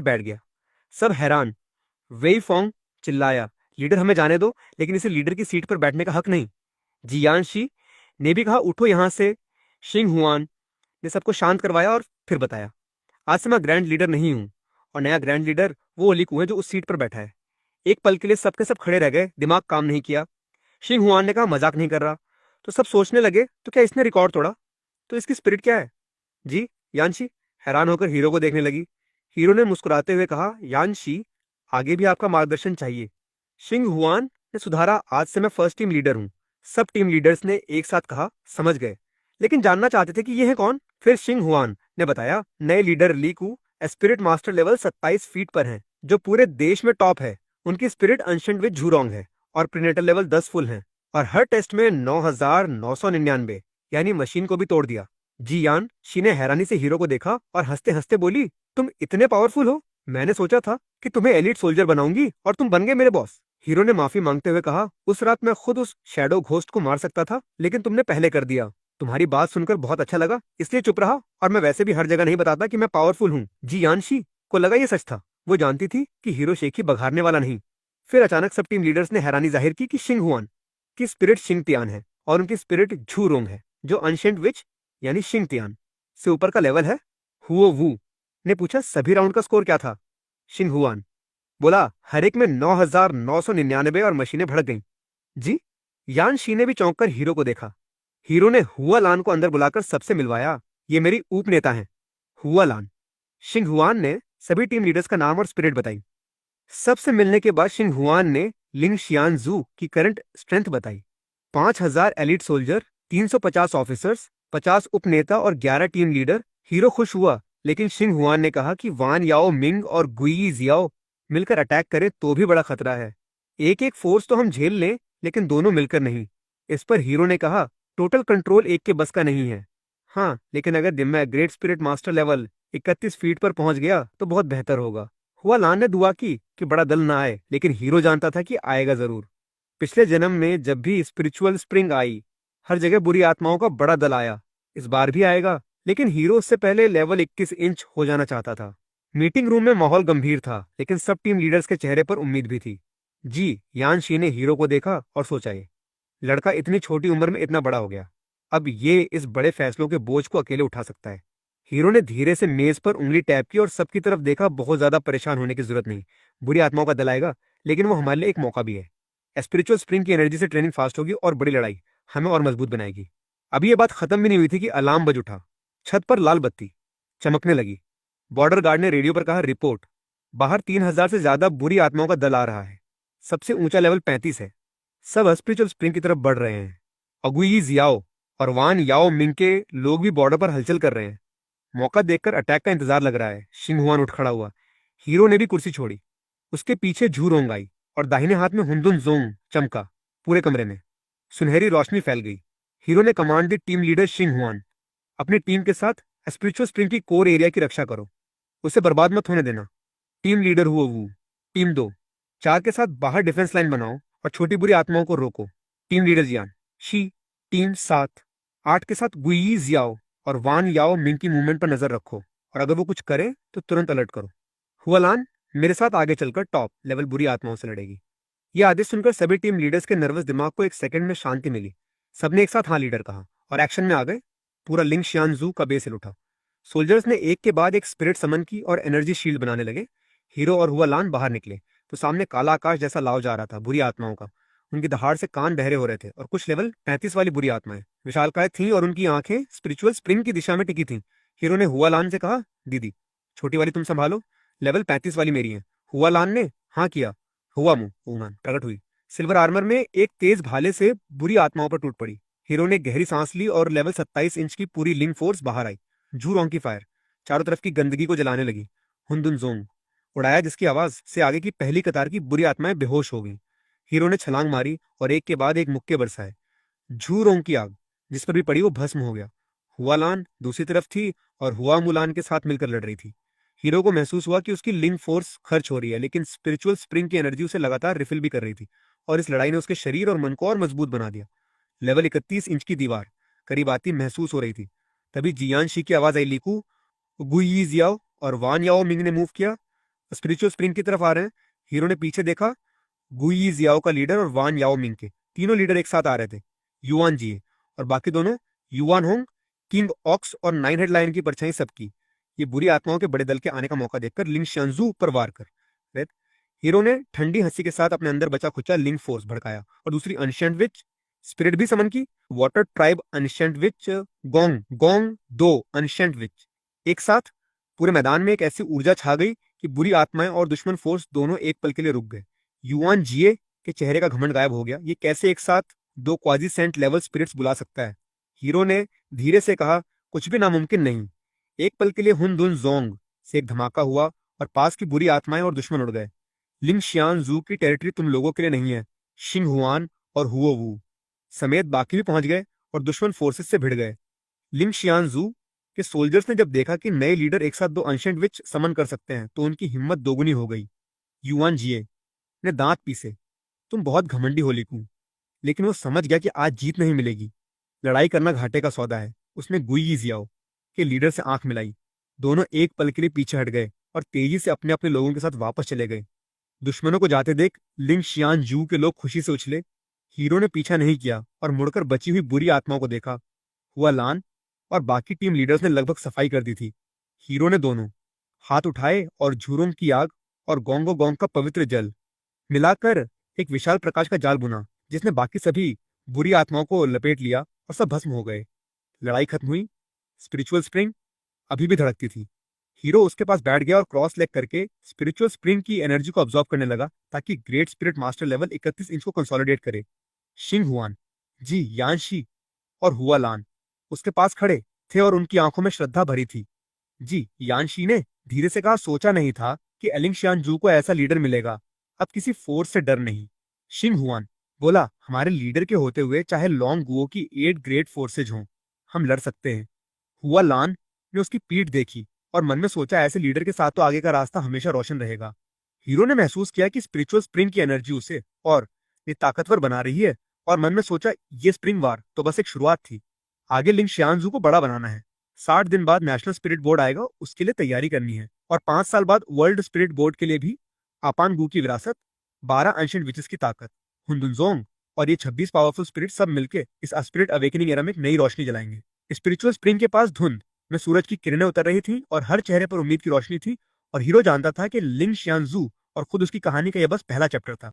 बैठ गया। सब हैरान। वेई फोंग चिल्लाया, लीडर हमें जाने दो, लेकिन इसे लीडर की सीट पर बैठने का हक नहीं। जियानशी ने भी कहा, उठो यहां से। शिंग हुआन ने सबको शांत करवाया और फिर बताया, आज से मैं ग्रैंड लीडर नहीं हूं, और नया ग्रैंड लीडर वो ओलीकू है जो उस सीट पर बैठा है। एक पल के लिए सबके सब खड़े रह गए, दिमाग काम नहीं किया। शिंग हुआन ने कहा, मजाक नहीं कर रहा। तो सब सोचने लगे, तो क्या इसने रिकॉर्ड तोड़ा? तो इसकी स्पिरिट क्या है? जी, यानशी हैरान होकर हीरो को देखने लगी। हीरो ने मुस्कुराते हुए कहा, यानशी आगे भी आपका मार्गदर्शन चाहिए। शिंग हुआन ने सुधारा, आज से मैं फर्स्ट टीम लीडर हूं। सब टीम लीडर्स ने एक साथ कहा, समझ गए, लेकिन जानना चाहते थे कि ये है कौन। फिर शिंग हुआन ने बताया, नए leader Liku spirit master level 27 feet पर हैं, जो पूरे देश में टॉप है। उनकी स्पिरिट अनशंट विद झूरोंग है और प्रीनेटल लेवल 10 फुल है, और हर टेस्ट में 9,999, यानी मशीन को भी तोड़ दिया। जियान शी ने हैरानी से हीरो को देखा और हंसते हंसते बोली, तुम इतने पावरफुल हो? मैंने सोचा था कि तुम्हें एलीट सोल्जर बनाऊंगी और तुम बन गए मेरे बॉस। हीरो ने माफी मांगते हुए कहा, उस रात मैं खुद उस शैडो घोस्ट को मार सकता था, लेकिन तुमने पहले कर दिया। तुम्हारी बात सुनकर बहुत अच्छा लगा, इसलिए चुप रहा, और मैं वैसे भी हर जगह नहीं बताता कि मैं पावरफुल हूँ। जियानशी को लगा ये सच था। वो जानती थी कि हीरो शेखी बघारने वाला नहीं। फिर अचानक सब टीम लीडर्स ने हैरानी जाहिर की कि शिंग हुआन की स्पिरिट शिंग तियान है और उनकी स्पिरिट झू रोंग है, जो अनशेंट विच यानी शिंग तियान से ऊपर का लेवल है। हुओ वू ने पूछा, सभी राउंड का स्कोर क्या था? शिंग हुआन बोला, हर एक में 9,999, और मशीनें भड़क गईं। जी, यान शी ने भी चौंक कर हीरो को देखा। हीरो ने हुआ लान को अंदर बुलाकर सबसे मिलवाया, ये मेरी उप नेता हैं, हुआ लान। शिंग हुआन ने सभी टीम लीडर्स का नाम और स्पिरिट बताई। सबसे मिलने के बाद शिंग हुआन ने लिंग शियान जू की करंट स्ट्रेंथ बताई। 5,000 एलिट सोल्जर, 350 ऑफिसर्स, 50 उपनेता और 11 टीम लीडर। हीरो खुश हुआ, लेकिन शिंग हुआन ने कहा कि वान याओ मिंग और गुई जियाओ मिलकर अटैक करें तो भी बड़ा खतरा है। एक एक फोर्स तो हम झेल लें, लेकिन दोनों मिलकर नहीं। इस पर हीरो ने कहा, टोटल कंट्रोल एक के बस का नहीं है। हाँ, लेकिन अगर मैं great spirit master level 31 feet पर पहुंच गया तो बहुत बेहतर होगा। हुआ लान ने दुआ की कि बड़ा दल ना आए, लेकिन हीरो जानता था कि आएगा जरूर। पिछले जन्म में जब भी स्पिरिचुअल स्प्रिंग आई, हर जगह बुरी आत्माओं का बड़ा दल आया। इस बार भी आएगा, लेकिन हीरो उससे पहले लेवल 21 इंच हो जाना चाहता था। मीटिंग रूम में माहौल गंभीर था, लेकिन सब टीम लीडर्स के चेहरे पर उम्मीद भी थी। जी, यान शी ने हीरो को देखा और सोचा, ये लड़का इतनी छोटी उम्र में इतना बड़ा हो गया, अब ये इस बड़े फैसलों के बोझ को अकेले उठा सकता है। हीरो ने धीरे से मेज पर उंगली टैप की और सबकी तरफ देखा। बहुत ज्यादा परेशान होने की जरूरत नहीं, बुरी आत्माओं का दल आएगा, लेकिन वो हमारे लिए एक मौका भी है। स्पिरिचुअल स्प्रिंग की एनर्जी से ट्रेनिंग फास्ट होगी और बड़ी लड़ाई हमें और मजबूत बनाएगी। अभी ये बात खत्म भी नहीं हुई थी कि अलार्म बज उठा। छत पर लाल बत्ती चमकने लगी। बॉर्डर गार्ड ने रेडियो पर कहा, रिपोर्ट, बाहर 3,000 से ज्यादा बुरी आत्माओं का दल आ रहा है। सबसे ऊंचा लेवल 35 है। सब स्पिरिचुअल स्प्रिंग की तरफ बढ़ रहे हैं। अगुई जियाओ और वान याओ मिंग के लोग भी बॉर्डर पर हलचल कर रहे हैं। मौका देखकर अटैक का इंतजार लग रहा है। शिंग हुआन उठ खड़ा हुआ। हीरो ने भी कुर्सी छोड़ी। उसके पीछे झू रोंग आई और दाहिने हाथ में हुंदुन जोंग चमका। पूरे कमरे में सुनहरी रोशनी फैल गई। हीरो ने कमांड दी, टीम लीडर शिंग हुआन, अपनी टीम के साथ स्पिरिचुअल स्प्रिंग की कोर एरिया की रक्षा करो, उसे बर्बाद मत होने देना। टीम लीडर हुआ वू, टीम 2, 4 के साथ बाहर डिफेंस लाइन बनाओ और छोटी बुरी आत्माओं को रोको। टीम लीडर जियान शी, टीम 7, 8 के साथ गुई जियाओ और वान याओ मिंग की मूवमेंट पर नजर रखो, और अगर वो कुछ करे तो तुरंत अलर्ट करो। हुआलान मेरे साथ आगे चलकर टॉप लेवल बुरी आत्माओं से लड़ेगी। यह आदेश सुनकर सभी टीम लीडर्स के नर्वस दिमाग को एक सेकंड में शांति मिली। सबने एक साथ हाँ लीडर कहा और एक्शन में आ गए। पूरा लिंग शियान जू का बेस हिल उठा। सोल्जर्स ने एक के बाद एक स्पिरिट समन की और एनर्जी शील्ड बनाने लगे। हीरो और हुआलान बाहर निकले तो सामने काला आकाश जैसा लाव जा रहा था बुरी आत्माओं का। उनकी दहाड़ से कान बहरे हो रहे थे, और कुछ लेवल 35 वाली बुरी आत्माएं विशालकाय थीं और उनकी आंखें स्पिरिचुअल स्प्रिंग की दिशा में टिकी थीं। हीरो ने हुआलान से कहा, दीदी छोटी वाली तुम संभालो, लेवल 35 वाली मेरी है। हुआलान ने हाँ किया। हुआ मुंह उंगन प्रकट हुई। सिल्वर आर्मर में एक तेज भाले से बुरी आत्माओं पर टूट पड़ी। हीरो ने गहरी सांस ली और लेवल 27 इंच की पूरी लिंग फोर्स बाहर आई। झूरोंग की फायर चारों तरफ की गंदगी को जलाने लगी। हुंदुन जोंग उड़ाया, जिसकी आवाज से आगे की पहली कतार की बुरी आत्माएं बेहोश हो गईं। हीरो ने छलांग मारी और एक के बाद एक मुक्के बरसाए। झूरोंग की आग जिस पर भी पड़ी वो भस्म हो गया। हुआलान दूसरी तरफ थी और हुआ मुलान के साथ मिलकर लड़ रही थी। हीरो को महसूस हुआ कि उसकी लिंग फोर्स खर्च हो रही है, लेकिन स्पिरिचुअल स्प्रिंग की एनर्जी उसे लगातार रिफिल भी कर रही थी, और इस लड़ाई ने उसके शरीर और मन को और मजबूत बना दिया। लेवल 31 इंच की दीवार करीब आती महसूस हो रही थी। तभी जियान शी की आवाज आई, लीकू, गुई जियाओ और वान याओ मिंग ने मूव किया। स्पिरिचुअल स्प्रिंग की तरफ आ रहे हैं। हीरो ने पीछे देखा, गुई जियाओ का लीडर और वान याओ मिंग के तीनों लीडर एक साथ आ रहे थे। युआन जी और बाकी दोनों, युआन होंग, किंग ऑक्स और नाइन हेड लायन की परछाई सबकी। ये बुरी आत्माओं के बड़े दल के आने का मौका देखकर लिंग शांजू पर वार कर रहे। हीरो ने ठंडी हंसी के साथ अपने अंदर बचा खुचा लिंग फोर्स भड़काया और दूसरी अनशेंट विच स्पिरिट भी समन की। वाटर ट्राइब अनशेंट विच गोंग गोंग दो अनशेंट विच एक साथ। पूरे मैदान में एक ऐसी ऊर्जा छा गई कि बुरी आत्माएं और दुश्मन फोर्स दोनों एक पल के लिए रुक गए। युआन जिए के चेहरे का घमंड गायब हो गया। ये कैसे एक साथ दो क्वाजी सेंट लेवल स्पिरिट्स बुला सकता है? हीरो ने धीरे से कहा, कुछ भी नामुमकिन नहीं। एक पल के लिए हुन दुन जोंग से एक धमाका हुआ और पास की बुरी आत्माएं और दुश्मन उड़ गए। लिंग शियान जू की टेरिटरी तुम लोगों के लिए नहीं है। शिंग हुआन और हुओ वू समेत बाकी भी पहुंच गए और दुश्मन फोर्सेस से भिड़ गए। लिंग शियान जू के सोल्जर्स ने जब देखा कि नए लीडर एक साथ दो अनशेंट विच समन कर सकते हैं तो उनकी हिम्मत दोगुनी हो गई। युआन जिए ने दांत पीसे, तुम बहुत घमंडी हो लिकू। लेकिन वो समझ गया कि आज जीत नहीं मिलेगी। लड़ाई करना घाटे का सौदा है। उसने गुई जियाओ के लीडर से आंख मिलाई। दोनों एक पल के लिए पीछे हट गए और तेजी से अपने अपने लोगों के साथ वापस चले गए। दुश्मनों को जाते देख लिंग शियान जू के लोग खुशी से उछले। हीरो ने पीछा नहीं किया और मुड़कर बची हुई बुरी आत्माओं को देखा। हुआ लान और बाकी टीम लीडर्स ने लगभग सफाई कर दी थी। हीरो ने दोनों हाथ उठाए और झूरों की आग और गोंगो गोंग का पवित्र जल मिलाकर एक विशाल प्रकाश का जाल बुना, जिसने बाकी सभी बुरी आत्माओं को लपेट लिया और सब भस्म हो गए। लड़ाई खत्म हुई। स्पिरिचुअल स्प्रिंग अभी भी धड़कती थी। हीरो उसके पास बैठ गया और क्रॉस लेग करके स्पिरिचुअल स्प्रिंग की एनर्जी को ऑब्जॉर्व करने लगा ताकि great spirit master level 31 inch को कंसोलिडेट करे। शिंग हुआन जी, यानशी और हुआ लान उसके पास खड़े थे और उनकी आंखों में श्रद्धा भरी थी। जी, यानशी ने धीरे से कहा, सोचा नहीं था कि एलिंग शियानजू को ऐसा लीडर मिलेगा। अब किसी फोर्स से डर नहीं। शिंग हुआन बोला, हमारे लीडर के होते हुए चाहे लॉन्ग गुओ की 8 ग्रेट फोर्सेज हों, हम लड़ सकते हैं। हुआ लान ने उसकी पीठ देखी और मन में सोचा, ऐसे लीडर के साथ तो आगे का रास्ता हमेशा रोशन रहेगा। हीरो ने महसूस किया कि स्पिरिचुअल स्प्रिंग की एनर्जी उसे और ये ताकतवर बना रही है और मन में सोचा, ये स्प्रिंग वार तो बस एक शुरुआत थी। आगे लिंग शियानजू को बड़ा बनाना है। 60 दिन बाद नेशनल स्पिरिट बोर्ड आएगा, उसके लिए तैयारी करनी है और 5 साल बाद वर्ल्ड स्पिरिट बोर्ड के लिए भी आपान गु की विरासत, 12 एंशिएंट विचेस की ताकत, हुनदुनजोंग और ये 26 पावरफुल स्पिरिट सब मिलके इस स्पिरिट अवेकनिंग एरा में एक नई रोशनी जलाएंगे। स्पिरिचुअल स्प्रिंग के पास धुंध में सूरज की किरणें उतर रही थी और हर चेहरे पर उम्मीद की रोशनी थी और हीरो जानता था कि लिंग शियानजू और खुद उसकी कहानी का यह बस पहला चैप्टर था।